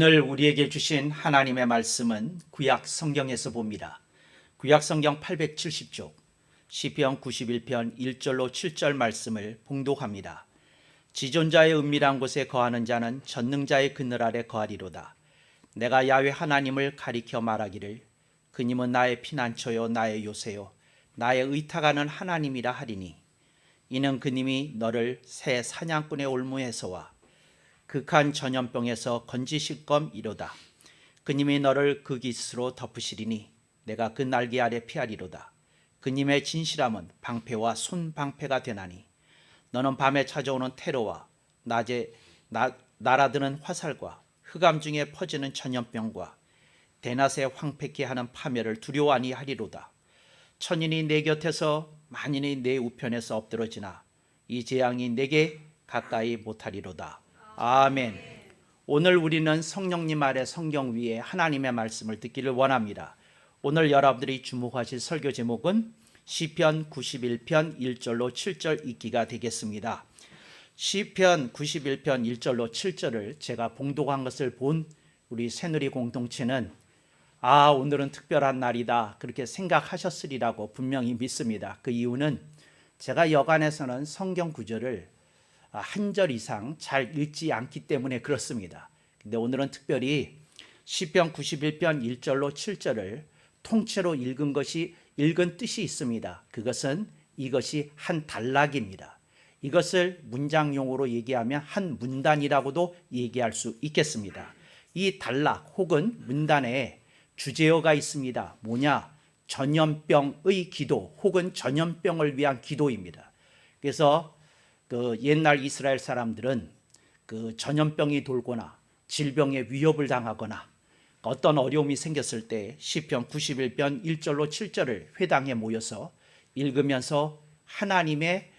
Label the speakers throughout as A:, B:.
A: 오늘 우리에게 주신 하나님의 말씀은 구약 성경에서 봅니다. 구약 성경 870쪽 시편 91편 1절로 7절 말씀을 봉독합니다. 지존자의 은밀한 곳에 거하는 자는 전능자의 그늘 아래 거하리로다. 내가 야훼 하나님을 가리켜 말하기를 그님은 나의 피난처요 나의 요새요 나의 의탁하는 하나님이라 하리니 이는 그님이 너를 새 사냥꾼의 올무에서와 극한 전염병에서 건지실 검이로다. 그님이 너를 그 깃으로 덮으시리니 내가 그 날개 아래 피하리로다. 그님의 진실함은 방패와 손방패가 되나니 너는 밤에 찾아오는 테러와 낮에 날아드는 화살과 흑암 중에 퍼지는 전염병과 대낮에 황폐케 하는 파멸을 두려워 아니하리로다. 천인이 내 곁에서 만인이 내 우편에서 엎드러지나 이 재앙이 내게 가까이 못하리로다. 아멘. 오늘 우리는 성령님 아래 성경 위에 하나님의 말씀을 듣기를 원합니다. 오늘 여러분들이 주목하실 설교 제목은 시편 91편 1절로 7절 읽기가 되겠습니다. 시편 91편 1절로 7절을 제가 봉독한 것을 본 우리 새누리 공동체는 오늘은 특별한 날이다 그렇게 생각하셨으리라고 분명히 믿습니다. 그 이유는 제가 여간에서는 성경 구절을 한 절 이상 잘 읽지 않기 때문에 그렇습니다. 근데 오늘은 특별히 시편 91편 1절로 7절을 통째로 읽은 뜻이 있습니다. 그것은 이것이 한 단락입니다. 이것을 문장용어로 얘기하면 한 문단이라고도 얘기할 수 있겠습니다. 이 단락 혹은 문단에 주제어가 있습니다. 뭐냐? 전염병의 기도 혹은 전염병을 위한 기도입니다. 그래서 그 옛날 이스라엘 사람들은 그 전염병이 돌거나 질병의 위협을 당하거나 어떤 어려움이 생겼을 때 시편 91편 1절로 7절을 회당에 모여서 읽으면서 하나님의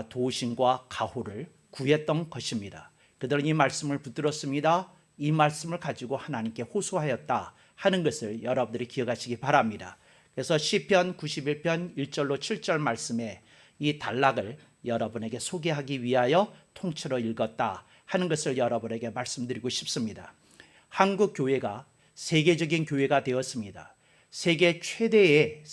A: 도우심과 가호를 구했던 것입니다. 그들은 이 말씀을 붙들었습니다. 이 말씀을 가지고 하나님께 호소하였다 하는 것을 여러분들이 기억하시기 바랍니다. 그래서 시편 91편 1절로 7절 말씀에 이 단락을 여러분에게 소개하기 위하여 통째로 읽었다 하는 것을 여러분에게 말씀드리고 싶습니다. 한국 교회가 세계적인 교회가 되었습니다. 세계 최대의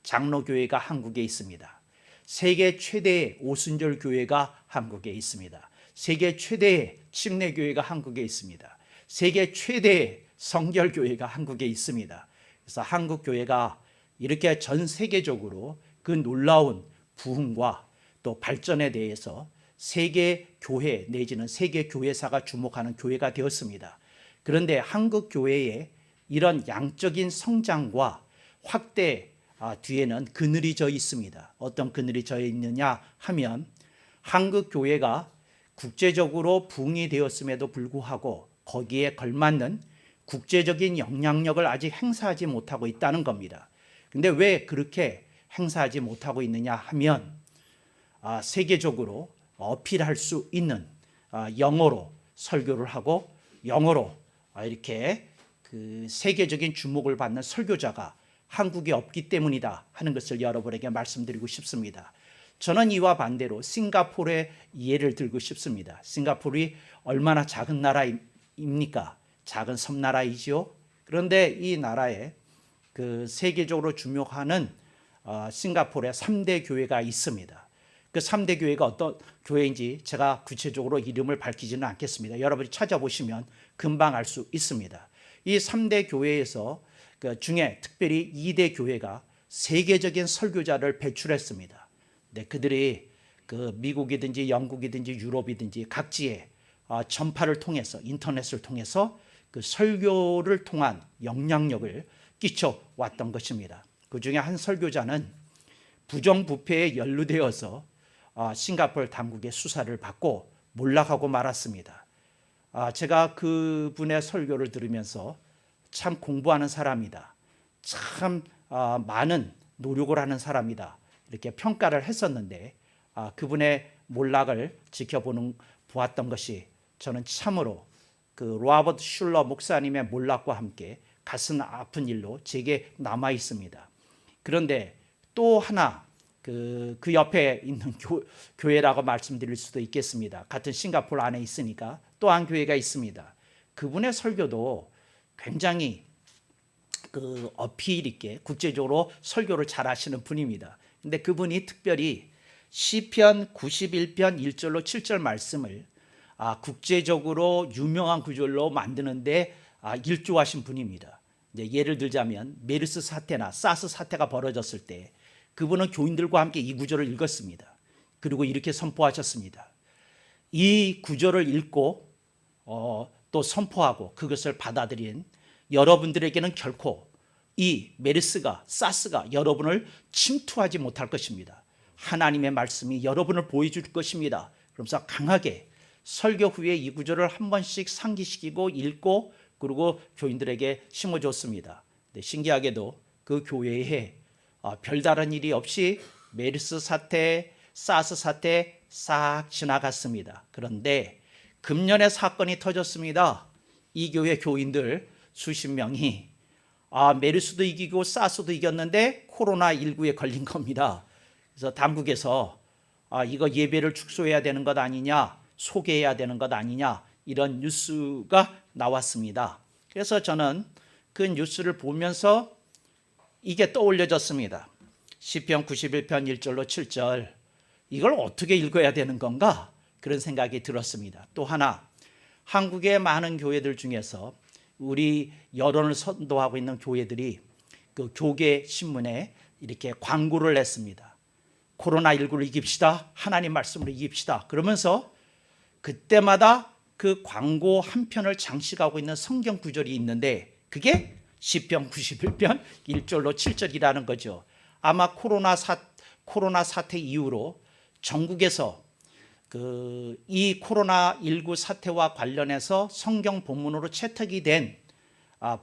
A: 장로교회가 한국에 있습니다. 세계 최대의 오순절 교회가 한국에 있습니다. 세계 최대의 침례교회가 한국에 있습니다. 세계 최대의 성결교회가 한국에 있습니다. 그래서 한국 교회가 이렇게 전 세계적으로 그 놀라운 부흥과 또 발전에 대해서 세계 교회 내지는 세계 교회사가 주목하는 교회가 되었습니다. 그런데 한국 교회의 이런 양적인 성장과 확대 뒤에는 그늘이 져 있습니다. 어떤 그늘이 져 있느냐 하면 한국 교회가 국제적으로 부흥이 되었음에도 불구하고 거기에 걸맞는 국제적인 영향력을 아직 행사하지 못하고 있다는 겁니다. 근데 왜 그렇게 행사하지 못하고 있느냐 하면 세계적으로 어필할 수 있는 영어로 설교를 하고 영어로 이렇게 그 세계적인 주목을 받는 설교자가 한국에 없기 때문이다 하는 것을 여러분에게 말씀드리고 싶습니다. 저는 이와 반대로 싱가포르의 예를 들고 싶습니다. 싱가포르이 얼마나 작은 나라입니까? 작은 섬나라이죠. 그런데 이 나라에 그 세계적으로 주목하는 싱가포르에 3대 교회가 있습니다. 그 3대 교회가 어떤 교회인지 제가 구체적으로 이름을 밝히지는 않겠습니다. 여러분이 찾아보시면 금방 알 수 있습니다. 이 3대 교회에서 그 중에 특별히 2대 교회가 세계적인 설교자를 배출했습니다. 네, 그들이 그 미국이든지 영국이든지 유럽이든지 각지에 전파를 통해서 인터넷을 통해서 그 설교를 통한 영향력을 끼쳐왔던 것입니다. 그 중에 한 설교자는 부정부패에 연루되어서 싱가포르 당국의 수사를 받고 몰락하고 말았습니다. 제가 그분의 설교를 들으면서 참 공부하는 사람이다. 참 많은 노력을 하는 사람이다. 이렇게 평가를 했었는데 그분의 몰락을 보았던 것이 저는 참으로 그 로버트 슐러 목사님의 몰락과 함께 가슴 아픈 일로 제게 남아 있습니다. 그런데 또 하나 그 옆에 있는 교회라고 말씀드릴 수도 있겠습니다. 같은 싱가포르 안에 있으니까 또 한 교회가 있습니다. 그분의 설교도 굉장히 그 어필 있게 국제적으로 설교를 잘 하시는 분입니다. 근데 그분이 특별히 시편 91편 1절로 7절 말씀을 국제적으로 유명한 구절로 만드는데 일조하신 분입니다. 이제 예를 들자면 메르스 사태나 사스 사태가 벌어졌을 때 그분은 교인들과 함께 이 구절을 읽었습니다. 그리고 이렇게 선포하셨습니다. 이 구절을 읽고 또 선포하고 그것을 받아들인 여러분들에게는 결코 이 메르스가 사스가 여러분을 침투하지 못할 것입니다. 하나님의 말씀이 여러분을 보여줄 것입니다. 그러면서 강하게 설교 후에 이 구절을 한 번씩 상기시키고 읽고 그리고 교인들에게 심어줬습니다. 신기하게도 그 교회에 별다른 일이 없이 메르스 사태, 사스 사태 싹 지나갔습니다. 그런데 금년에 사건이 터졌습니다. 이 교회 교인들 수십 명이 메르스도 이기고 사스도 이겼는데 코로나19에 걸린 겁니다. 그래서 당국에서 이거 예배를 축소해야 되는 것 아니냐, 소개해야 되는 것 아니냐 이런 뉴스가 나왔습니다. 그래서 저는 그 뉴스를 보면서 이게 떠올려졌습니다. 시편 91편 1절로 7절 이걸 어떻게 읽어야 되는 건가 그런 생각이 들었습니다. 또 하나 한국의 많은 교회들 중에서 우리 여론을 선도하고 있는 교회들이 그 교계 신문에 이렇게 광고를 냈습니다. 코로나19를 이깁시다. 하나님 말씀으로 이깁시다. 그러면서 그때마다 그 광고 한 편을 장식하고 있는 성경 구절이 있는데 그게 시편 91편 1절로 7절이라는 거죠. 아마 코로나 사태 이후로 전국에서 이 코로나19 사태와 관련해서 성경 본문으로 채택이 된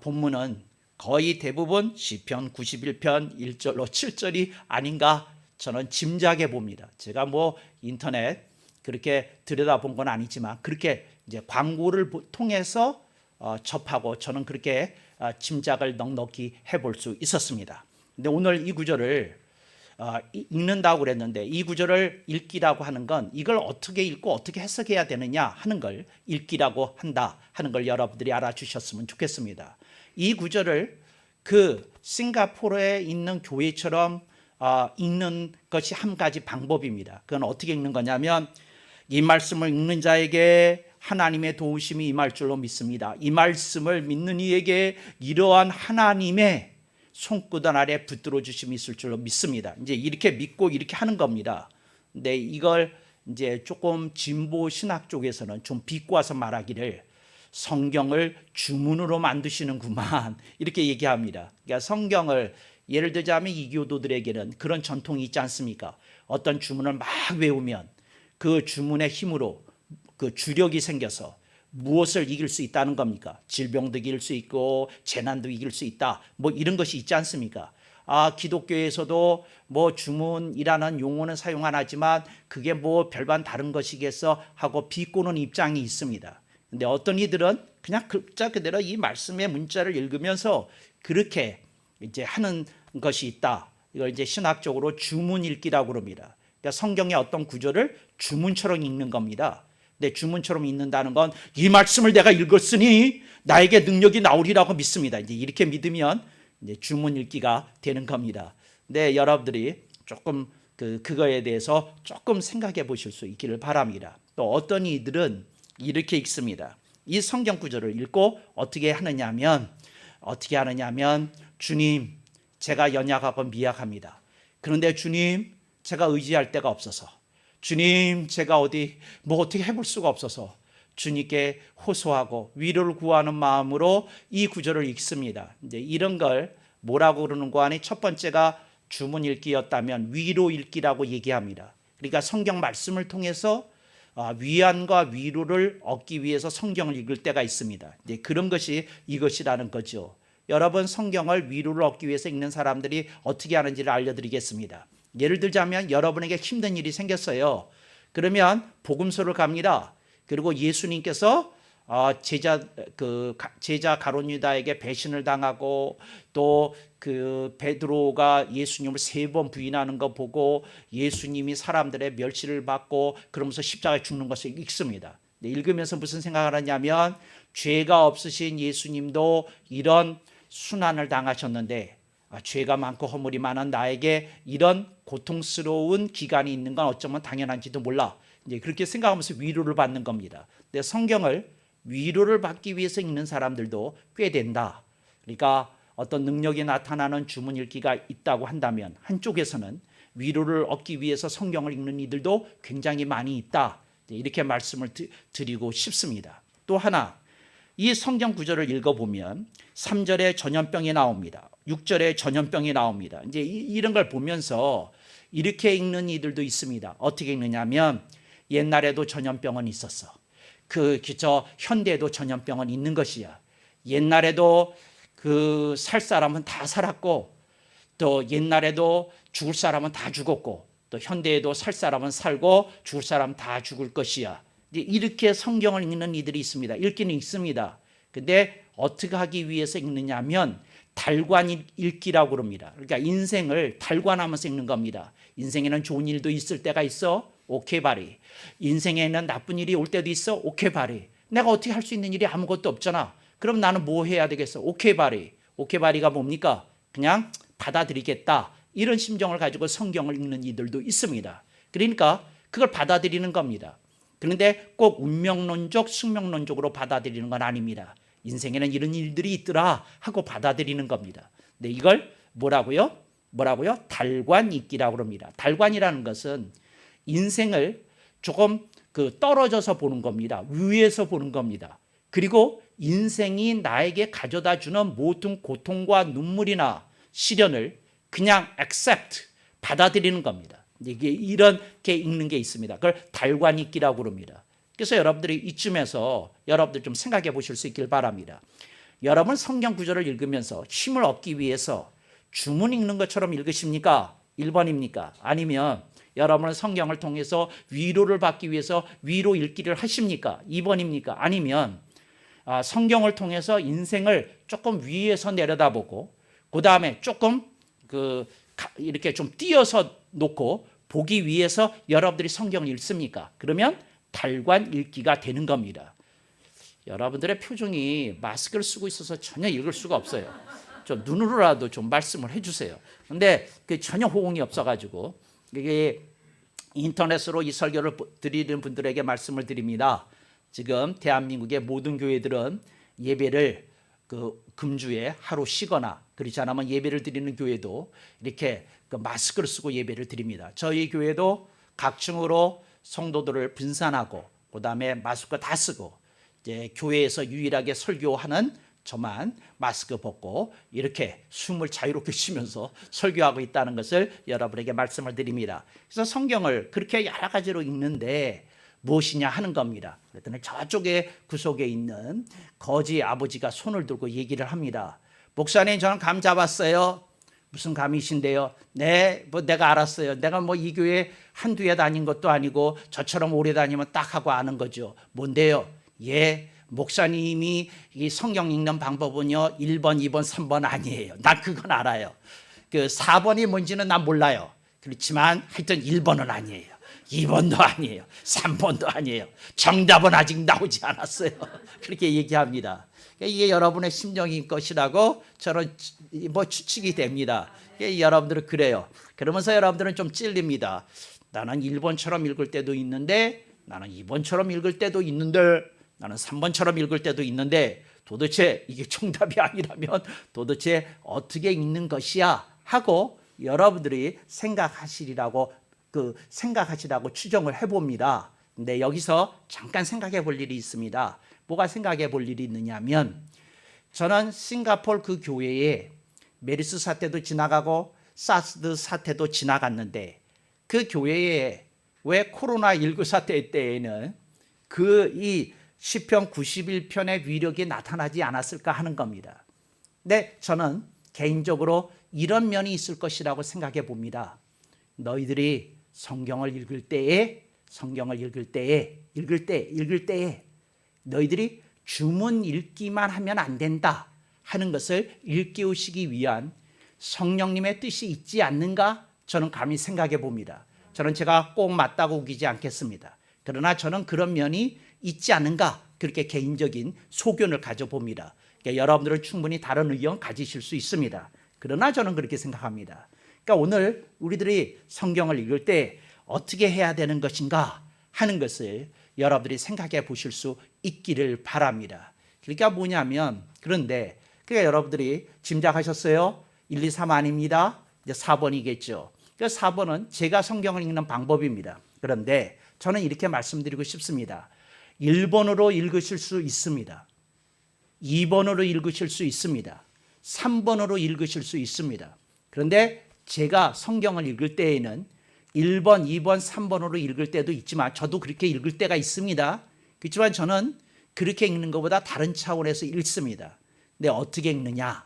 A: 본문은 거의 대부분 시편 91편 1절로 7절이 아닌가 저는 짐작해 봅니다. 제가 인터넷 그렇게 들여다본 건 아니지만 그렇게 이제 광고를 통해서 접하고 저는 그렇게 짐작을 넉넉히 해볼 수 있었습니다. 근데 오늘 이 구절을 읽는다고 그랬는데 이 구절을 읽기라고 하는 건 이걸 어떻게 읽고 어떻게 해석해야 되느냐 하는 걸 읽기라고 한다 하는 걸 여러분들이 알아주셨으면 좋겠습니다. 이 구절을 그 싱가포르에 있는 교회처럼 읽는 것이 한 가지 방법입니다. 그건 어떻게 읽는 거냐면 이 말씀을 읽는 자에게 하나님의 도우심이 임할 줄로 믿습니다. 이 말씀을 믿는 이에게 이러한 하나님의 손끝 아래 붙들어 주심이 있을 줄로 믿습니다. 이제 이렇게 믿고 이렇게 하는 겁니다. 근데 이걸 이제 조금 진보 신학 쪽에서는 좀 비꼬아서 말하기를 성경을 주문으로 만드시는구만 이렇게 얘기합니다. 그러니까 성경을 예를 들자면 이교도들에게는 그런 전통이 있지 않습니까? 어떤 주문을 막 외우면 그 주문의 힘으로 그 주력이 생겨서 무엇을 이길 수 있다는 겁니까? 질병도 이길 수 있고 재난도 이길 수 있다. 이런 것이 있지 않습니까? 기독교에서도 주문이라는 용어는 사용 안 하지만 그게 별반 다른 것이겠어 하고 비꼬는 입장이 있습니다. 근데 어떤 이들은 그냥 글자 그대로 이 말씀의 문자를 읽으면서 그렇게 이제 하는 것이 있다. 이걸 이제 신학적으로 주문 읽기라고 그럽니다. 그러니까 성경의 어떤 구절을 주문처럼 읽는 겁니다. 근데 주문처럼 읽는다는 건 이 말씀을 내가 읽었으니 나에게 능력이 나오리라고 믿습니다. 이제 이렇게 믿으면 이제 주문 읽기가 되는 겁니다. 근데 여러분들이 조금 그거에 대해서 조금 생각해 보실 수 있기를 바랍니다. 또 어떤 이들은 이렇게 읽습니다. 이 성경 구절을 읽고 어떻게 하느냐면 주님 제가 연약하고 미약합니다. 그런데 주님 제가 의지할 데가 없어서 주님 제가 어떻게 해볼 수가 없어서 주님께 호소하고 위로를 구하는 마음으로 이 구절을 읽습니다. 이제 이런 걸 뭐라고 그러는 거 아니? 첫 번째가 주문 읽기였다면 위로 읽기라고 얘기합니다. 그러니까 성경 말씀을 통해서 위안과 위로를 얻기 위해서 성경을 읽을 때가 있습니다. 이제 그런 것이 이것이라는 거죠. 여러분 성경을 위로를 얻기 위해서 읽는 사람들이 어떻게 하는지를 알려드리겠습니다. 예를 들자면 여러분에게 힘든 일이 생겼어요. 그러면 복음서를 갑니다. 그리고 예수님께서 제자 가룟 유다에게 배신을 당하고 또 그 베드로가 예수님을 3번 부인하는 거 보고 예수님이 사람들의 멸시를 받고 그러면서 십자가에 죽는 것을 읽습니다. 읽으면서 무슨 생각을 하냐면 죄가 없으신 예수님도 이런 순환을 당하셨는데 죄가 많고 허물이 많은 나에게 이런 고통스러운 기간이 있는 건 어쩌면 당연한지도 몰라. 이제 그렇게 생각하면서 위로를 받는 겁니다. 근데 성경을 위로를 받기 위해서 읽는 사람들도 꽤 된다. 그러니까 어떤 능력이 나타나는 주문 읽기가 있다고 한다면 한쪽에서는 위로를 얻기 위해서 성경을 읽는 이들도 굉장히 많이 있다. 이렇게 말씀을 드리고 싶습니다. 또 하나, 이 성경 구절을 읽어보면 3절에 전염병이 나옵니다. 6절에 전염병이 나옵니다. 이제 이런 걸 보면서 이렇게 읽는 이들도 있습니다. 어떻게 읽느냐면 옛날에도 전염병은 있었어. 현대에도 전염병은 있는 것이야. 옛날에도 살 사람은 다 살았고 또 옛날에도 죽을 사람은 다 죽었고 또 현대에도 살 사람은 살고 죽을 사람 다 죽을 것이야. 이렇게 성경을 읽는 이들이 있습니다. 읽기는 읽습니다. 근데 어떻게 하기 위해서 읽느냐면 달관 읽기라고 그럽니다. 그러니까 인생을 달관하면서 읽는 겁니다. 인생에는 좋은 일도 있을 때가 있어. 오케이 바리. 인생에는 나쁜 일이 올 때도 있어. 오케이 바리. 내가 어떻게 할 수 있는 일이 아무것도 없잖아. 그럼 나는 뭐 해야 되겠어? 오케이 바리. 오케이 바리가 뭡니까? 그냥 받아들이겠다. 이런 심정을 가지고 성경을 읽는 이들도 있습니다. 그러니까 그걸 받아들이는 겁니다. 그런데 꼭 운명론적, 숙명론적으로 받아들이는 건 아닙니다. 인생에는 이런 일들이 있더라 하고 받아들이는 겁니다. 근데 이걸 뭐라고요? 달관 읽기라고 합니다. 달관이라는 것은 인생을 조금 떨어져서 보는 겁니다. 위에서 보는 겁니다. 그리고 인생이 나에게 가져다 주는 모든 고통과 눈물이나 시련을 그냥 accept, 받아들이는 겁니다. 이게 이렇게 읽는 게 있습니다. 그걸 달관 읽기라고 합니다. 그래서 여러분들이 이쯤에서 여러분들 좀 생각해 보실 수 있길 바랍니다. 여러분 성경 구절을 읽으면서 힘을 얻기 위해서 주문 읽는 것처럼 읽으십니까? 1번입니까? 아니면 여러분은 성경을 통해서 위로를 받기 위해서 위로 읽기를 하십니까? 2번입니까? 아니면 성경을 통해서 인생을 조금 위에서 내려다보고 그 다음에 조금 이렇게 좀 띄어서 놓고 보기 위해서 여러분들이 성경을 읽습니까? 그러면 달관 읽기가 되는 겁니다. 여러분들의 표정이 마스크를 쓰고 있어서 전혀 읽을 수가 없어요. 좀 눈으로라도 좀 말씀을 해주세요. 그런데 전혀 호응이 없어가지고 이게 인터넷으로 이 설교를 드리는 분들에게 말씀을 드립니다. 지금 대한민국의 모든 교회들은 예배를 금주에 하루 쉬거나 그렇지 않으면 예배를 드리는 교회도 이렇게 마스크를 쓰고 예배를 드립니다. 저희 교회도 각층으로 성도들을 분산하고 그다음에 마스크 다 쓰고 이제 교회에서 유일하게 설교하는 저만 마스크 벗고 이렇게 숨을 자유롭게 쉬면서 설교하고 있다는 것을 여러분에게 말씀을 드립니다. 그래서 성경을 그렇게 여러 가지로 읽는데 무엇이냐 하는 겁니다. 그랬더니 저쪽에 구석에 있는 거지 아버지가 손을 들고 얘기를 합니다. 목사님, 저는 감 잡았어요. 무슨 감이신데요? 네, 내가 알았어요. 내가 이 교회 한두 해 다닌 것도 아니고 저처럼 오래 다니면 딱 하고 아는 거죠. 뭔데요? 예, 목사님이 이 성경 읽는 방법은요 1번, 2번, 3번 아니에요. 난 그건 알아요. 4번이 뭔지는 난 몰라요. 그렇지만 하여튼 1번은 아니에요. 2번도 아니에요. 3번도 아니에요. 정답은 아직 나오지 않았어요. 그렇게 얘기합니다. 이게 여러분의 심정인 것이라고 저는 추측이 됩니다. 여러분들은 그래요. 그러면서 여러분들은 좀 찔립니다. 나는 1번처럼 읽을 때도 있는데 나는 2번처럼 읽을 때도 있는데 나는 3번처럼 읽을 때도 있는데 도대체 이게 정답이 아니라면 도대체 어떻게 읽는 것이야 하고 여러분들이 생각하시라고 추정을 해봅니다. 근데 여기서 잠깐 생각해 볼 일이 있습니다. 뭐가 생각해 볼 일이 있느냐면 저는 싱가포르 그 교회에 메르스 사태도 지나가고 사스 사태도 지나갔는데 그 교회에 왜 코로나19 사태 때에는 이 시편 91편의 위력이 나타나지 않았을까 하는 겁니다. 근데 저는 개인적으로 이런 면이 있을 것이라고 생각해 봅니다. 너희들이 성경을 읽을 때에 너희들이 주문 읽기만 하면 안 된다 하는 것을 일깨우시기 위한 성령님의 뜻이 있지 않는가 저는 감히 생각해 봅니다. 저는 제가 꼭 맞다고 우기지 않겠습니다. 그러나 저는 그런 면이 있지 않은가, 그렇게 개인적인 소견을 가져봅니다. 그러니까 여러분들은 충분히 다른 의견 가지실 수 있습니다. 그러나 저는 그렇게 생각합니다. 그러니까 오늘 우리들이 성경을 읽을 때 어떻게 해야 되는 것인가 하는 것을 여러분들이 생각해 보실 수 있기를 바랍니다. 그러니까 뭐냐면, 그런데 그러니까 여러분들이 짐작하셨어요? 1, 2, 3 아닙니다. 이제 4번이겠죠. 그래서 4번은 제가 성경을 읽는 방법입니다. 그런데 저는 이렇게 말씀드리고 싶습니다. 1번으로 읽으실 수 있습니다. 2번으로 읽으실 수 있습니다. 3번으로 읽으실 수 있습니다. 그런데 제가 성경을 읽을 때에는 1번, 2번, 3번으로 읽을 때도 있지만 저도 그렇게 읽을 때가 있습니다. 그렇지만 저는 그렇게 읽는 것보다 다른 차원에서 읽습니다. 근데 어떻게 읽느냐?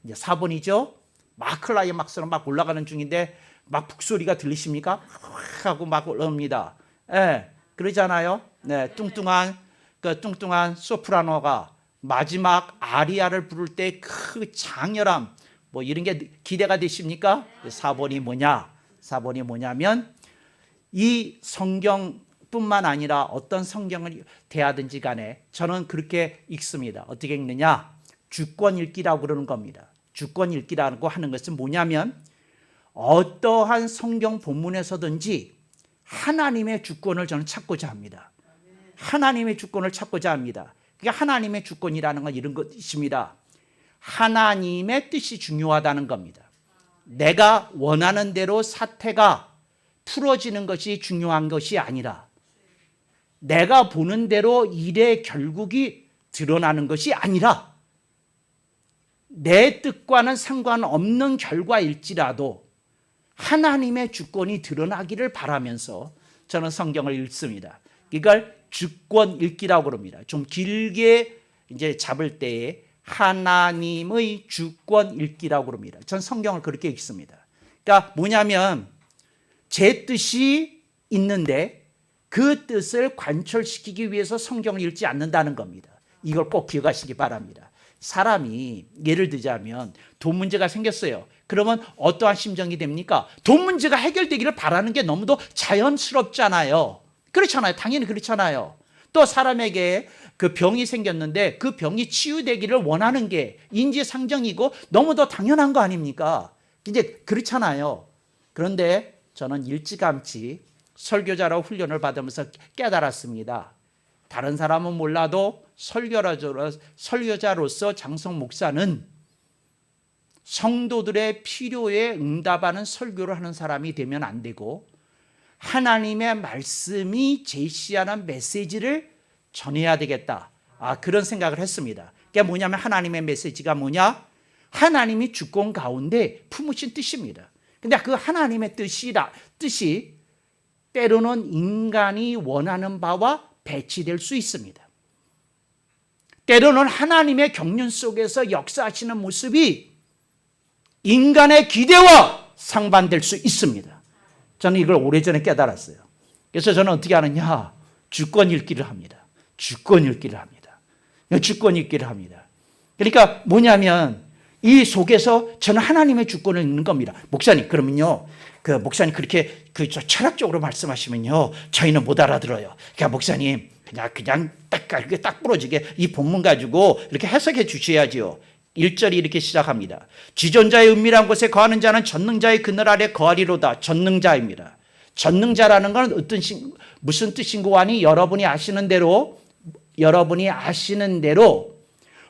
A: 이제 4번이죠. 막 클라이막스로 막 올라가는 중인데 막 북소리가 들리십니까? 하고 막 올라옵니다. 예, 그러잖아요. 네, 뚱뚱한 소프라노가 마지막 아리아를 부를 때 그 장렬함, 뭐 이런 게 기대가 되십니까? 4번이 뭐냐면 이 성경뿐만 아니라 어떤 성경을 대하든지 간에 저는 그렇게 읽습니다. 어떻게 읽느냐? 주권 읽기라고 그러는 겁니다. 주권 읽기라고 하는 것은 뭐냐면 어떠한 성경 본문에서든지 하나님의 주권을 저는 찾고자 합니다. 하나님의 주권을 찾고자 합니다. 그러니까 하나님의 주권이라는 건 이런 것입니다. 하나님의 뜻이 중요하다는 겁니다. 내가 원하는 대로 사태가 풀어지는 것이 중요한 것이 아니라 내가 보는 대로 일의 결국이 드러나는 것이 아니라 내 뜻과는 상관없는 결과일지라도 하나님의 주권이 드러나기를 바라면서 저는 성경을 읽습니다. 이걸 주권 읽기라고 합니다. 좀 길게 이제 잡을 때에 하나님의 주권 읽기라고 합니다. 전 성경을 그렇게 읽습니다. 그러니까 뭐냐면 제 뜻이 있는데 그 뜻을 관철시키기 위해서 성경을 읽지 않는다는 겁니다. 이걸 꼭 기억하시기 바랍니다. 사람이 예를 들자면 돈 문제가 생겼어요. 그러면 어떠한 심정이 됩니까? 돈 문제가 해결되기를 바라는 게 너무도 자연스럽잖아요. 그렇잖아요. 당연히 그렇잖아요. 또 사람에게 그 병이 생겼는데 그 병이 치유되기를 원하는 게 인지상정이고 너무도 당연한 거 아닙니까? 이제 그렇잖아요. 그런데 저는 일찌감치 설교자로 훈련을 받으면서 깨달았습니다. 다른 사람은 몰라도 설교자로서 장성 목사는 성도들의 필요에 응답하는 설교를 하는 사람이 되면 안 되고 하나님의 말씀이 제시하는 메시지를 전해야 되겠다. 그런 생각을 했습니다. 그게 뭐냐면 하나님의 메시지가 뭐냐? 하나님이 주권 가운데 품으신 뜻입니다. 근데 그 하나님의 뜻이 때로는 인간이 원하는 바와 배치될 수 있습니다. 때로는 하나님의 경륜 속에서 역사하시는 모습이 인간의 기대와 상반될 수 있습니다. 저는 이걸 오래전에 깨달았어요. 그래서 저는 어떻게 하느냐? 주권 읽기를 합니다. 주권 읽기를 합니다. 그러니까 뭐냐면 이 속에서 저는 하나님의 주권을 읽는 겁니다. 목사님, 그러면요. 목사님 그렇게 철학적으로 말씀하시면요. 저희는 못 알아들어요. 그러니까 목사님 그냥 딱 부러지게 이 본문 가지고 이렇게 해석해 주셔야지요. 1절이 이렇게 시작합니다. 지존자의 은밀한 곳에 거하는 자는 전능자의 그늘 아래 거하리로다. 전능자입니다. 전능자라는 건 무슨 뜻인고 하니 여러분이 아시는 대로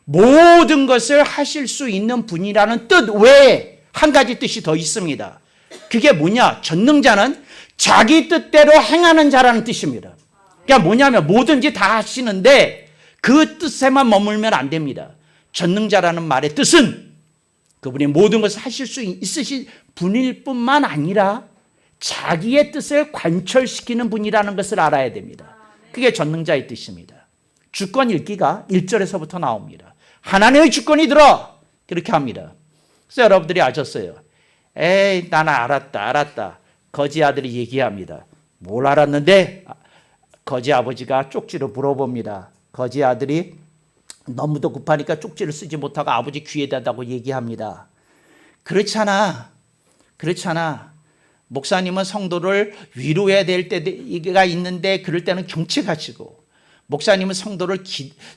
A: 모든 것을 하실 수 있는 분이라는 뜻 외에 한 가지 뜻이 더 있습니다. 그게 뭐냐? 전능자는 자기 뜻대로 행하는 자라는 뜻입니다. 그러니까 뭐냐면 뭐든지 다 하시는데 그 뜻에만 머물면 안 됩니다. 전능자라는 말의 뜻은 그분이 모든 것을 하실 수 있으신 분일 뿐만 아니라 자기의 뜻을 관철시키는 분이라는 것을 알아야 됩니다. 그게 전능자의 뜻입니다. 주권 읽기가 1절에서부터 나옵니다. 하나님의 주권이 들어! 그렇게 합니다. 그래서 여러분들이 아셨어요. 에이, 나는 알았다. 거지 아들이 얘기합니다. 뭘 알았는데? 거지 아버지가 쪽지로 물어봅니다. 거지 아들이 너무도 급하니까 쪽지를 쓰지 못하고 아버지 귀에 대다고 얘기합니다. 그렇잖아. 목사님은 성도를 위로해야 될 때가 있는데 그럴 때는 경책하시고, 목사님은 성도를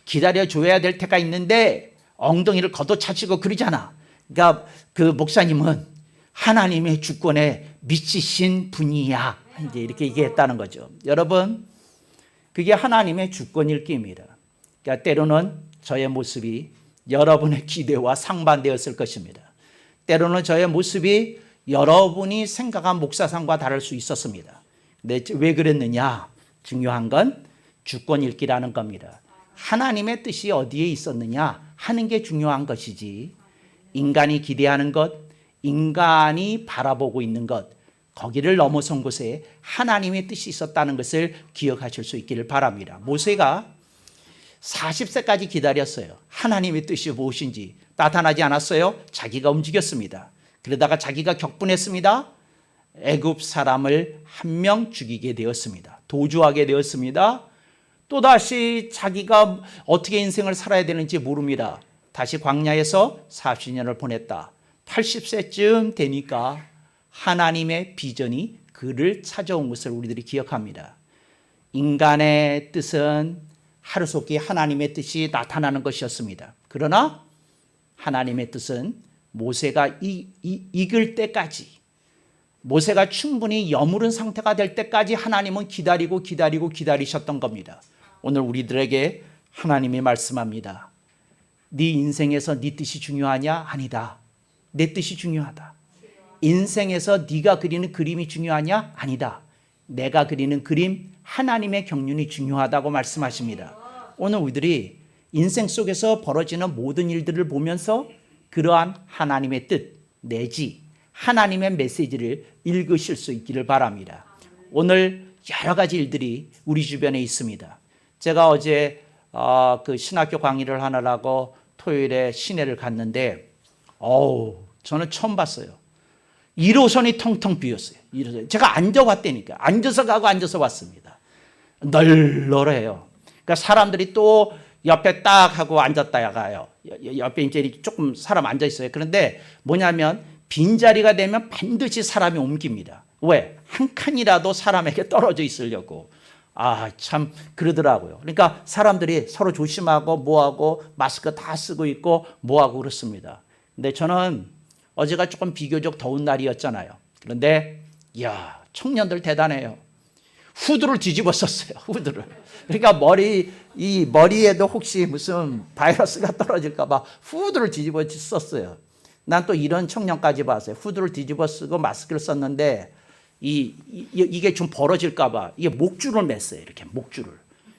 A: 기다려줘야 될 때가 있는데 엉덩이를 걷어차시고 그러잖아. 그러니까 그 목사님은 하나님의 주권에 미치신 분이야, 이제 이렇게 얘기했다는 거죠. 여러분, 그게 하나님의 주권일 깁니다. 그러니까 때로는 저의 모습이 여러분의 기대와 상반되었을 것입니다. 때로는 저의 모습이 여러분이 생각한 목사상과 다를 수 있었습니다. 근데 왜 그랬느냐? 중요한 건 주권 읽기라는 겁니다. 하나님의 뜻이 어디에 있었느냐 하는 게 중요한 것이지, 인간이 기대하는 것, 인간이 바라보고 있는 것, 거기를 넘어선 곳에 하나님의 뜻이 있었다는 것을 기억하실 수 있기를 바랍니다. 모세가 40세까지 기다렸어요. 하나님의 뜻이 무엇인지 나타나지 않았어요. 자기가 움직였습니다. 그러다가 자기가 격분했습니다. 애굽 사람을 한 명 죽이게 되었습니다. 도주하게 되었습니다. 또다시 자기가 어떻게 인생을 살아야 되는지 모릅니다. 다시 광야에서 40년을 보냈다. 80세쯤 되니까 하나님의 비전이 그를 찾아온 것을 우리들이 기억합니다. 인간의 뜻은 하루속히 하나님의 뜻이 나타나는 것이었습니다. 그러나 하나님의 뜻은 모세가 익을 때까지, 모세가 충분히 여무른 상태가 될 때까지 하나님은 기다리셨던 겁니다. 오늘 우리들에게 하나님이 말씀합니다. 네 인생에서 네 뜻이 중요하냐? 아니다. 내 뜻이 중요하다. 인생에서 네가 그리는 그림이 중요하냐? 아니다. 내가 그리는 그림, 하나님의 경륜이 중요하다고 말씀하십니다. 오늘 우리들이 인생 속에서 벌어지는 모든 일들을 보면서 그러한 하나님의 뜻 내지 하나님의 메시지를 읽으실 수 있기를 바랍니다. 오늘 여러 가지 일들이 우리 주변에 있습니다. 제가 어제 그 신학교 강의를 하느라고 토요일에 시내를 갔는데 저는 처음 봤어요. 1호선이 텅텅 비었어요. 1호선. 제가 앉아왔다니까. 앉아서 가고 앉아서 왔습니다. 널널해요. 그러니까 사람들이 또 옆에 딱 하고 앉았다 가요. 옆에 이제 조금 사람 앉아 있어요. 그런데 뭐냐면 빈자리가 되면 반드시 사람이 옮깁니다. 왜? 한 칸이라도 사람에게 떨어져 있으려고. 참 그러더라고요. 그러니까 사람들이 서로 조심하고 뭐하고 마스크 다 쓰고 있고 뭐하고 그렇습니다. 근데 저는 어제가 조금 비교적 더운 날이었잖아요. 그런데 이야, 청년들 대단해요. 후드를 뒤집어 썼어요. 후드를. 그러니까 머리에도 혹시 무슨 바이러스가 떨어질까 봐 후드를 뒤집어 썼어요. 난 또 이런 청년까지 봤어요. 후드를 뒤집어 쓰고 마스크를 썼는데 이게 좀 벌어질까 봐 이게 목줄을 맸어요. 이렇게 목줄을.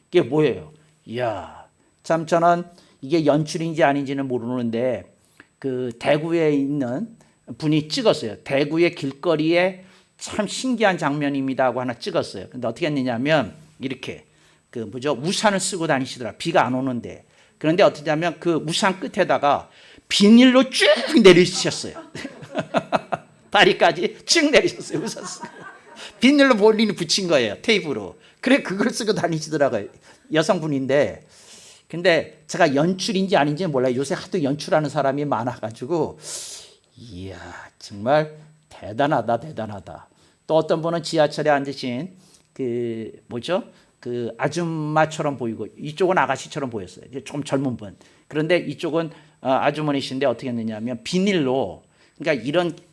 A: 이게 뭐예요? 이야, 참 저는 이게 연출인지 아닌지는 모르는데 그 대구에 있는 분이 찍었어요. 대구의 길거리에 참 신기한 장면입니다 하고 하나 찍었어요. 근데 어떻게 했느냐면 이렇게 우산을 쓰고 다니시더라. 비가 안 오는데. 그런데 어떻게 하면 그 우산 끝에다가 비닐로 쭉 내리셨어요. 다리까지 쭉 내리셨어요. 우산 쓰고. 비닐로 볼리니 붙인 거예요. 테이프로. 그래 그걸 쓰고 다니시더라고요. 여성분인데. 근데 제가 연출인지 아닌지 몰라요. 요새 하도 연출하는 사람이 많아가지고 이야, 정말 대단하다. 또 어떤 분은 지하철에 앉으신 그 아줌마처럼 보이고 이쪽은 아가씨처럼 보였어요. 조금 젊은 분. 그런데 이쪽은 아주머니신데 어떻게 했느냐면 비닐로, 그러니까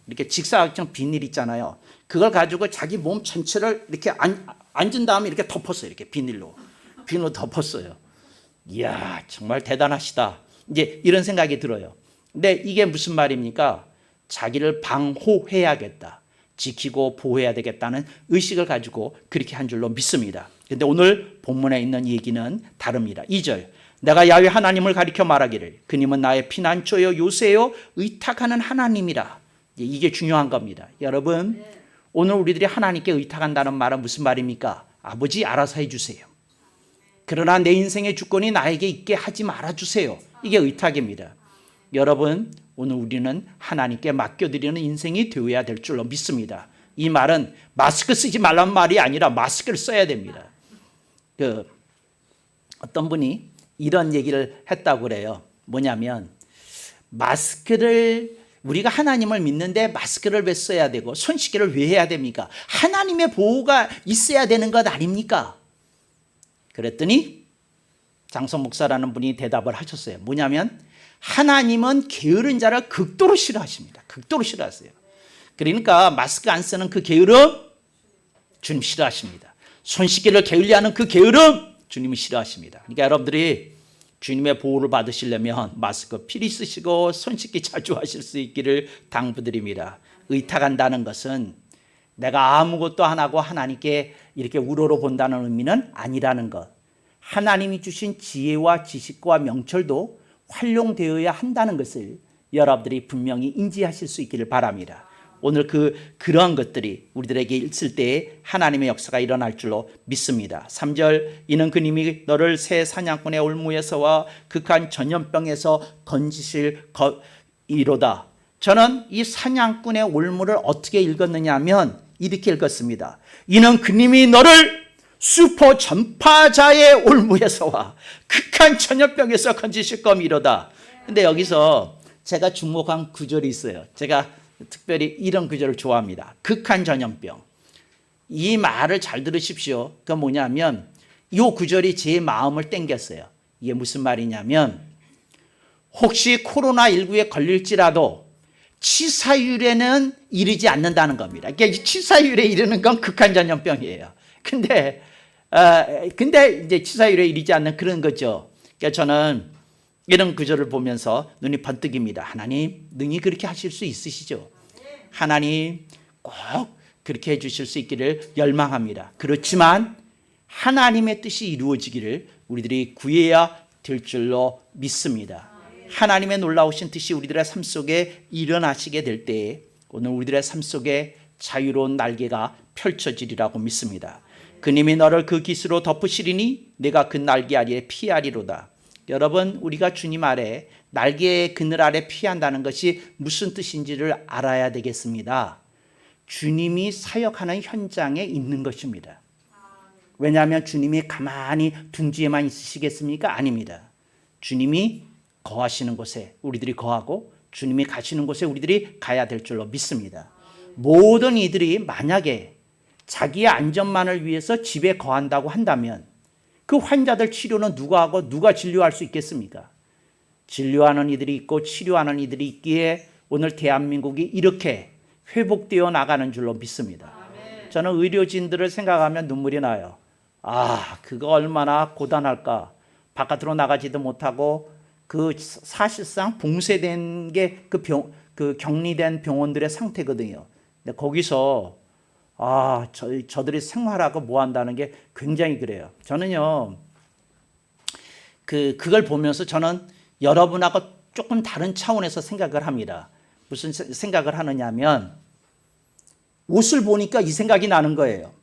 A: 이렇게 직사각형 비닐 있잖아요. 그걸 가지고 자기 몸 전체를 이렇게 앉은 다음에 이렇게 덮었어요. 이렇게 비닐로 덮었어요. 이야, 정말 대단하시다. 이제 이런 생각이 들어요. 근데 이게 무슨 말입니까? 자기를 방호해야겠다. 지키고 보호해야 되겠다는 의식을 가지고 그렇게 한 줄로 믿습니다. 그런데 오늘 본문에 있는 얘기는 다릅니다. 2절. 내가 야훼 하나님을 가리켜 말하기를 그님은 나의 피난처요 요새요 의탁하는 하나님이라. 이게 중요한 겁니다. 여러분, 오늘 우리들이 하나님께 의탁한다는 말은 무슨 말입니까? 아버지 알아서 해주세요. 그러나 내 인생의 주권이 나에게 있게 하지 말아주세요. 이게 의탁입니다. 여러분, 오늘 우리는 하나님께 맡겨드리는 인생이 되어야 될 줄로 믿습니다. 이 말은 마스크 쓰지 말란 말이 아니라 마스크를 써야 됩니다. 어떤 분이 이런 얘기를 했다고 그래요. 뭐냐면 마스크를 우리가 하나님을 믿는데 마스크를 왜 써야 되고 손 씻기를 왜 해야 됩니까? 하나님의 보호가 있어야 되는 것 아닙니까? 그랬더니 장성 목사라는 분이 대답을 하셨어요. 뭐냐면 하나님은 게으른 자를 극도로 싫어하십니다. 극도로 싫어하세요. 그러니까 마스크 안 쓰는 그 게으름 주님 싫어하십니다. 손 씻기를 게을리하는 그 게으름 주님이 싫어하십니다. 그러니까 여러분들이 주님의 보호를 받으시려면 마스크 필히 쓰시고 손 씻기 자주 하실 수 있기를 당부드립니다. 의탁한다는 것은 내가 아무것도 안 하고 하나님께 이렇게 우러러 본다는 의미는 아니라는 것. 하나님이 주신 지혜와 지식과 명철도 활용되어야 한다는 것을 여러분들이 분명히 인지하실 수 있기를 바랍니다. 오늘 그러한 것들이 우리들에게 있을 때에 하나님의 역사가 일어날 줄로 믿습니다. 3절 이는 그님이 너를 새 사냥꾼의 올무에서와 극한 전염병에서 건지실 이로다. 저는 이 사냥꾼의 올무를 어떻게 읽었느냐 하면 이렇게 읽었습니다. 이는 그님이 너를 슈퍼 전파자의 올무에서와 극한 전염병에서 건지실 것이로다. 근데 여기서 제가 주목한 구절이 있어요. 제가 특별히 이런 구절을 좋아합니다. 극한 전염병. 이 말을 잘 들으십시오. 그게 뭐냐면 이 구절이 제 마음을 땡겼어요. 이게 무슨 말이냐면 혹시 코로나19에 걸릴지라도 치사율에는 이르지 않는다는 겁니다. 그러니까 치사율에 이르는 건 극한 전염병이에요. 근데 이제 치사율에 이르지 않는 그런 거죠. 그러니까 저는 이런 구절을 보면서 눈이 번뜩입니다. 하나님 능히 그렇게 하실 수 있으시죠? 하나님 꼭 그렇게 해주실 수 있기를 열망합니다. 그렇지만 하나님의 뜻이 이루어지기를 우리들이 구해야 될 줄로 믿습니다. 하나님의 놀라우신 뜻이 우리들의 삶 속에 일어나시게 될 때에 오늘 우리들의 삶 속에 자유로운 날개가 펼쳐지리라고 믿습니다. 그님이 너를 그 깃으로 덮으시리니 내가 그 날개 아래에 피하리로다. 여러분 우리가 주님 아래 날개의 그늘 아래 피한다는 것이 무슨 뜻인지를 알아야 되겠습니다. 주님이 사역하는 현장에 있는 것입니다. 왜냐하면 주님이 가만히 둥지에만 있으시겠습니까? 아닙니다. 주님이 거하시는 곳에 우리들이 거하고 주님이 가시는 곳에 우리들이 가야 될 줄로 믿습니다. 모든 이들이 만약에 자기의 안전만을 위해서 집에 거한다고 한다면 그 환자들 치료는 누가 하고 누가 진료할 수 있겠습니까? 진료하는 이들이 있고 치료하는 이들이 있기에 오늘 대한민국이 이렇게 회복되어 나가는 줄로 믿습니다. 저는 의료진들을 생각하면 눈물이 나요. 그거 얼마나 고단할까. 바깥으로 나가지도 못하고 그 사실상 봉쇄된 게 그 격리된 병원들의 상태거든요. 근데 거기서 저들이 생활하고 뭐 한다는 게 굉장히 그래요. 저는요, 그걸 보면서 저는 여러분하고 조금 다른 차원에서 생각을 합니다. 무슨 생각을 하느냐면, 옷을 보니까 이 생각이 나는 거예요.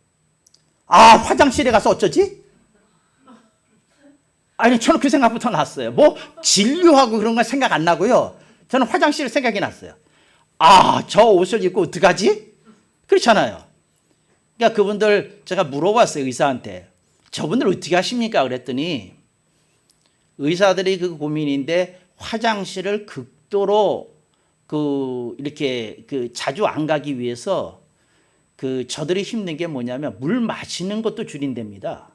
A: 화장실에 가서 어쩌지? 아니, 저는 그 생각부터 났어요. 뭐, 진료하고 그런 건 생각 안 나고요. 저는 화장실 생각이 났어요. 저 옷을 입고 어떡하지? 그렇잖아요. 그러니까 그분들 제가 물어봤어요. 의사한테. 저분들 어떻게 하십니까? 그랬더니 의사들이 그 고민인데 화장실을 극도로 이렇게 자주 안 가기 위해서 저들이 힘든 게 뭐냐면 물 마시는 것도 줄인답니다.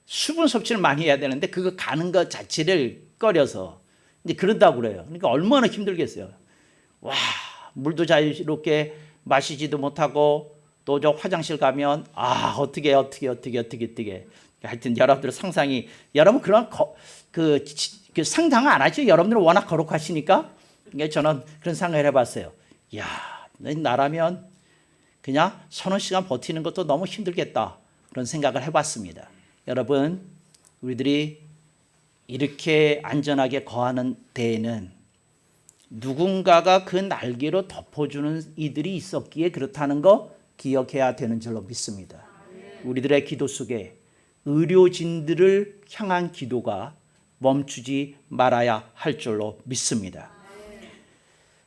A: 수분 섭취를 많이 해야 되는데 그거 가는 것 자체를 꺼려서 이제 그런다고 그래요. 그러니까 얼마나 힘들겠어요. 물도 자유롭게 마시지도 못하고 또 저 화장실 가면 어떻게 하여튼 여러분들 상상이 여러분 그런 상상 안 하죠. 여러분들은 워낙 거룩하시니까. 그러니까 저는 그런 생각을 해봤어요. 나라면 그냥 서너 시간 버티는 것도 너무 힘들겠다. 그런 생각을 해봤습니다. 여러분 우리들이 이렇게 안전하게 거하는 데에는 누군가가 그 날개로 덮어주는 이들이 있었기에 그렇다는 거 기억해야 되는 줄로 믿습니다. 우리들의 기도 속에 의료진들을 향한 기도가 멈추지 말아야 할 줄로 믿습니다.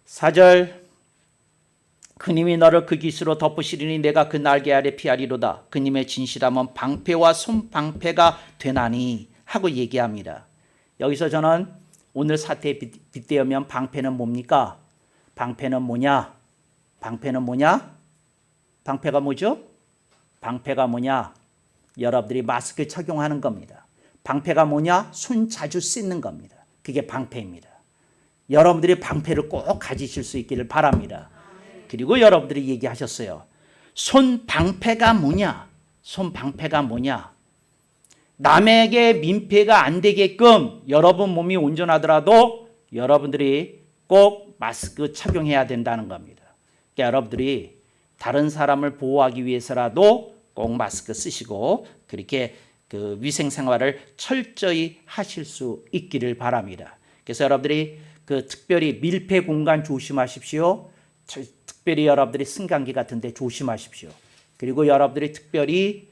A: 4절 그님이 너를 그 깃으로 덮으시리니 내가 그 날개 아래 피하리로다. 그님의 진실함은 방패와 손방패가 되나니 하고 얘기합니다. 여기서 저는 오늘 사태에 빗대어면 방패는 뭡니까? 방패는 뭐냐? 방패는 뭐냐? 방패가 뭐죠? 방패가 뭐냐? 여러분들이 마스크 착용하는 겁니다. 방패가 뭐냐? 손 자주 씻는 겁니다. 그게 방패입니다. 여러분들이 방패를 꼭 가지실 수 있기를 바랍니다. 그리고 여러분들이 얘기하셨어요. 손 방패가 뭐냐? 손 방패가 뭐냐? 남에게 민폐가 안 되게끔 여러분 몸이 온전하더라도 여러분들이 꼭 마스크 착용해야 된다는 겁니다. 그러니까 여러분들이 다른 사람을 보호하기 위해서라도 꼭 마스크 쓰시고 그렇게 그 위생 생활을 철저히 하실 수 있기를 바랍니다. 그래서 여러분들이 그 특별히 밀폐 공간 조심하십시오. 특별히 여러분들이 승강기 같은 데 조심하십시오. 그리고 여러분들이 특별히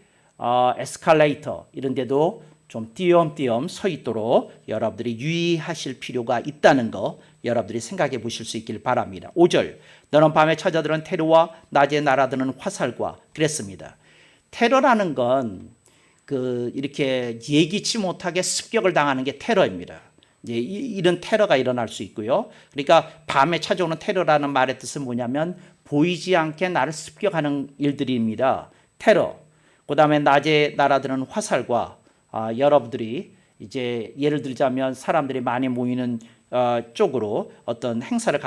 A: 에스컬레이터 이런 데도 좀 띄엄띄엄 서 있도록 여러분들이 유의하실 필요가 있다는 거 여러분들이 생각해 보실 수 있길 바랍니다. 5절 너는 밤에 찾아드는 테러와 낮에 날아드는 화살과 그랬습니다. 테러라는 건 그 이렇게 예기치 못하게 습격을 당하는 게 테러입니다. 이제 이런 테러가 일어날 수 있고요. 그러니까 밤에 찾아오는 테러라는 말의 뜻은 뭐냐면 보이지 않게 나를 습격하는 일들입니다. 테러. 그다음에 낮에 날아드는 화살과 여러분들이 이제 예를 들자면 사람들이 많이 모이는 쪽으로 어떤 행사를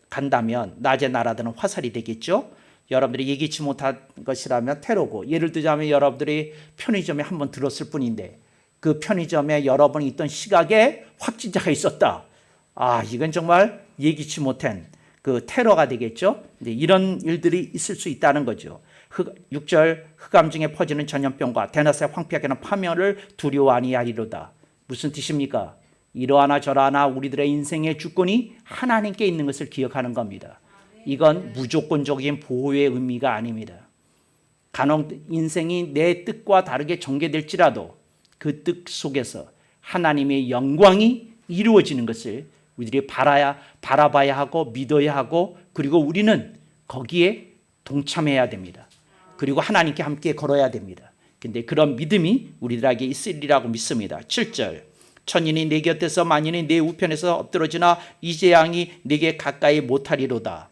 A: 간다면 낮에 날아드는 화살이 되겠죠. 여러분들이 예기치 못한 것이라면 테러고 예를 들자면 여러분들이 편의점에 한번 들었을 뿐인데 그 편의점에 여러분이 있던 시각에 확진자가 있었다. 이건 정말 예기치 못한 그 테러가 되겠죠. 이런 일들이 있을 수 있다는 거죠. 6절 흑암 중에 퍼지는 전염병과 대낮에 황폐하게 하는 파멸을 두려워 아니하리로다. 무슨 뜻입니까? 이러하나 저러하나 우리들의 인생의 주권이 하나님께 있는 것을 기억하는 겁니다. 이건 무조건적인 보호의 의미가 아닙니다. 간혹 인생이 내 뜻과 다르게 전개될지라도 그 뜻 속에서 하나님의 영광이 이루어지는 것을 우리들이 바라봐야 하고 믿어야 하고 그리고 우리는 거기에 동참해야 됩니다. 그리고 하나님께 함께 걸어야 됩니다. 근데 그런 믿음이 우리들에게 있으리라고 믿습니다. 7절 천인이 내 곁에서 만인이 내 우편에서 엎드러지나 이 재앙이 내게 가까이 못하리로다.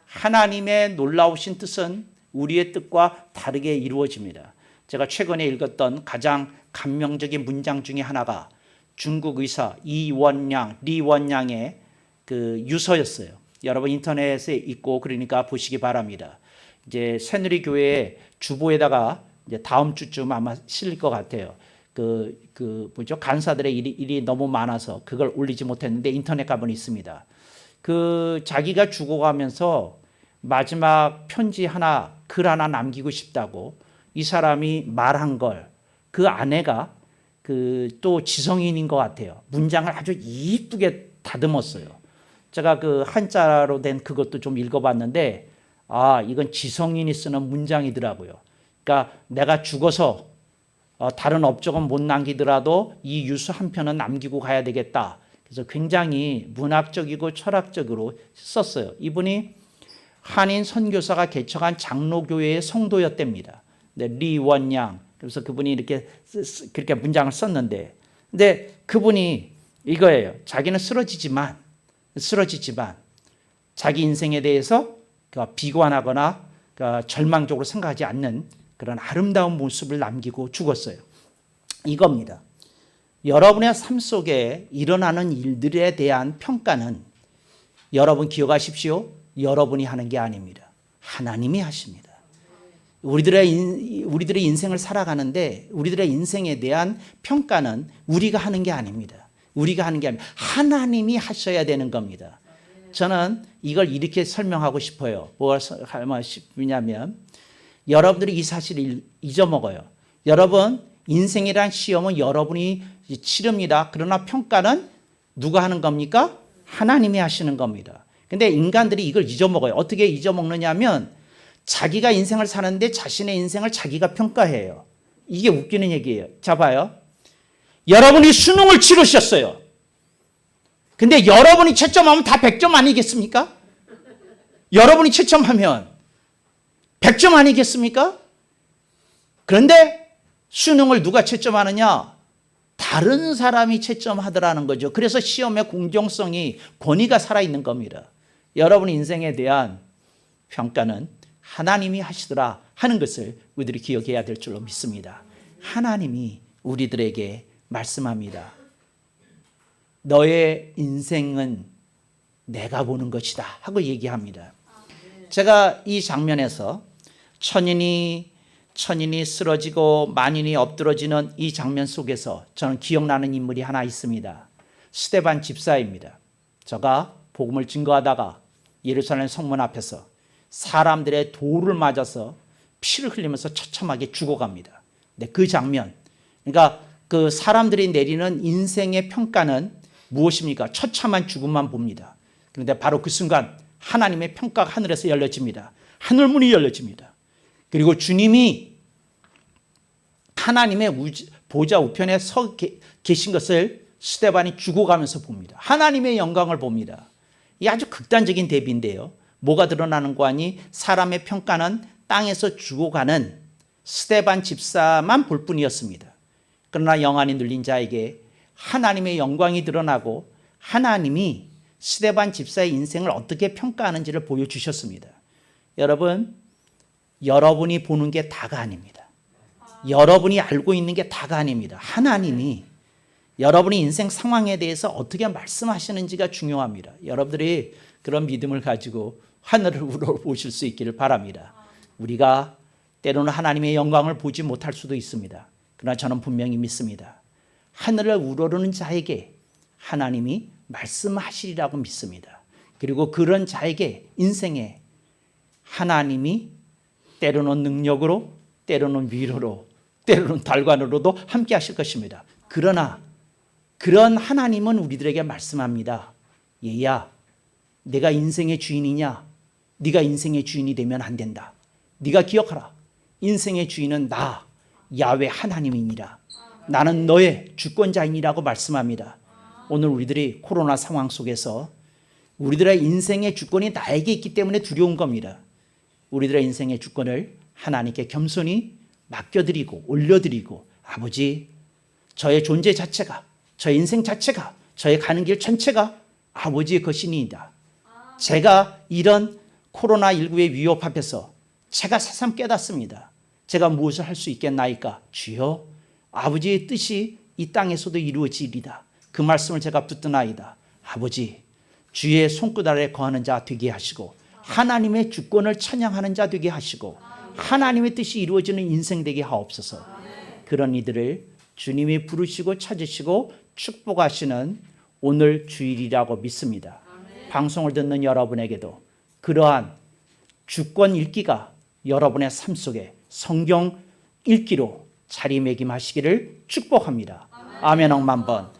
A: 하나님의 놀라우신 뜻은 우리의 뜻과 다르게 이루어집니다. 제가 최근에 읽었던 가장 감명적인 문장 중에 하나가 중국 의사 리원양의 그 유서였어요. 여러분 인터넷에 있고 그러니까 보시기 바랍니다. 이제 새누리교회 주보에다가 이제 다음 주쯤 아마 실릴 것 같아요. 간사들의 일이 너무 많아서 그걸 올리지 못했는데 인터넷 가면 있습니다. 자기가 죽어가면서 마지막 편지 하나, 글 하나 남기고 싶다고 이 사람이 말한 걸 그 아내가 또 지성인인 것 같아요. 문장을 아주 이쁘게 다듬었어요. 제가 그 한자로 된 그것도 좀 읽어봤는데 이건 지성인이 쓰는 문장이더라고요. 그러니까 내가 죽어서 다른 업적은 못 남기더라도 이 유서 한 편은 남기고 가야 되겠다. 그래서 굉장히 문학적이고 철학적으로 썼어요. 이분이 한인 선교사가 개척한 장로교회의 성도였답니다. 리원양. 그래서 그분이 이렇게 그렇게 문장을 썼는데, 근데 그분이 이거예요. 자기는 쓰러지지만 자기 인생에 대해서 비관하거나 절망적으로 생각하지 않는 그런 아름다운 모습을 남기고 죽었어요. 이겁니다. 여러분의 삶 속에 일어나는 일들에 대한 평가는 여러분 기억하십시오. 여러분이 하는 게 아닙니다. 하나님이 하십니다. 우리들의 인생을 살아가는데 우리들의 인생에 대한 평가는 우리가 하는 게 아닙니다. 우리가 하는 게 아닙니다. 하나님이 하셔야 되는 겁니다. 저는 이걸 이렇게 설명하고 싶어요. 뭐가 싶냐면 여러분들이 이 사실을 잊어먹어요. 여러분 인생이란 시험은 여러분이 치릅니다. 그러나 평가는 누가 하는 겁니까? 하나님이 하시는 겁니다. 근데 인간들이 이걸 잊어먹어요. 어떻게 잊어먹느냐 하면 자기가 인생을 사는데 자신의 인생을 자기가 평가해요. 이게 웃기는 얘기예요. 자 봐요. 여러분이 수능을 치르셨어요. 근데 여러분이 채점하면 다 100점 아니겠습니까? 여러분이 채점하면 100점 아니겠습니까? 그런데 수능을 누가 채점하느냐? 다른 사람이 채점하더라는 거죠. 그래서 시험의 공정성이 권위가 살아있는 겁니다. 여러분 인생에 대한 평가는 하나님이 하시더라 하는 것을 우리들이 기억해야 될 줄로 믿습니다. 하나님이 우리들에게 말씀합니다. 너의 인생은 내가 보는 것이다 하고 얘기합니다. 제가 이 장면에서 천인이 쓰러지고 만인이 엎드러지는 이 장면 속에서 저는 기억나는 인물이 하나 있습니다. 스데반 집사입니다. 저가 복음을 증거하다가 예루살렘 성문 앞에서 사람들의 돌을 맞아서 피를 흘리면서 처참하게 죽어갑니다. 근데 그 장면, 그러니까 그 사람들이 내리는 인생의 평가는 무엇입니까? 처참한 죽음만 봅니다. 그런데 바로 그 순간 하나님의 평가가 하늘에서 열려집니다. 하늘문이 열려집니다. 그리고 주님이 하나님의 보좌 우편에 서 계신 것을 스데반이 죽어가면서 봅니다. 하나님의 영광을 봅니다. 이 아주 극단적인 대비인데요. 뭐가 드러나는 거 아니? 사람의 평가는 땅에서 죽어가는 스데반 집사만 볼 뿐이었습니다. 그러나 영안이 눌린 자에게 하나님의 영광이 드러나고 하나님이 스데반 집사의 인생을 어떻게 평가하는지를 보여주셨습니다. 여러분, 여러분이 보는 게 다가 아닙니다. 여러분이 알고 있는 게 다가 아닙니다. 하나님이 여러분의 인생 상황에 대해서 어떻게 말씀하시는지가 중요합니다. 여러분들이 그런 믿음을 가지고 하늘을 우러보실 수 있기를 바랍니다. 우리가 때로는 하나님의 영광을 보지 못할 수도 있습니다. 그러나 저는 분명히 믿습니다. 하늘을 우러르는 자에게 하나님이 말씀하시리라고 믿습니다. 그리고 그런 자에게 인생에 하나님이 때로는 능력으로, 때로는 위로로, 때로는 달관으로도 함께 하실 것입니다. 그러나 그런 하나님은 우리들에게 말씀합니다. 얘야, 내가 인생의 주인이냐? 네가 인생의 주인이 되면 안 된다. 네가 기억하라. 인생의 주인은 나, 야훼 하나님이니라. 나는 너의 주권자이니라고 말씀합니다. 오늘 우리들이 코로나 상황 속에서 우리들의 인생의 주권이 나에게 있기 때문에 두려운 겁니다. 우리들의 인생의 주권을 하나님께 겸손히 맡겨드리고 올려드리고, 아버지, 저의 존재 자체가, 저의 인생 자체가, 저의 가는 길 전체가 아버지의 것이니이다. 제가 이런 코로나19의 위협 앞에서 제가 새삼 깨닫습니다. 제가 무엇을 할 수 있겠나이까? 주여, 아버지의 뜻이 이 땅에서도 이루어지리다. 그 말씀을 제가 붙드나이다. 아버지, 주의 손끝 아래 거하는 자 되게 하시고, 하나님의 주권을 찬양하는 자 되게 하시고, 하나님의 뜻이 이루어지는 인생 되게 하옵소서. 그런 이들을 주님이 부르시고 찾으시고 축복하시는 오늘 주일이라고 믿습니다. 방송을 듣는 여러분에게도 그러한 주권 읽기가 여러분의 삶 속에 성경 읽기로 자리매김하시기를 축복합니다. 아멘 억만 번.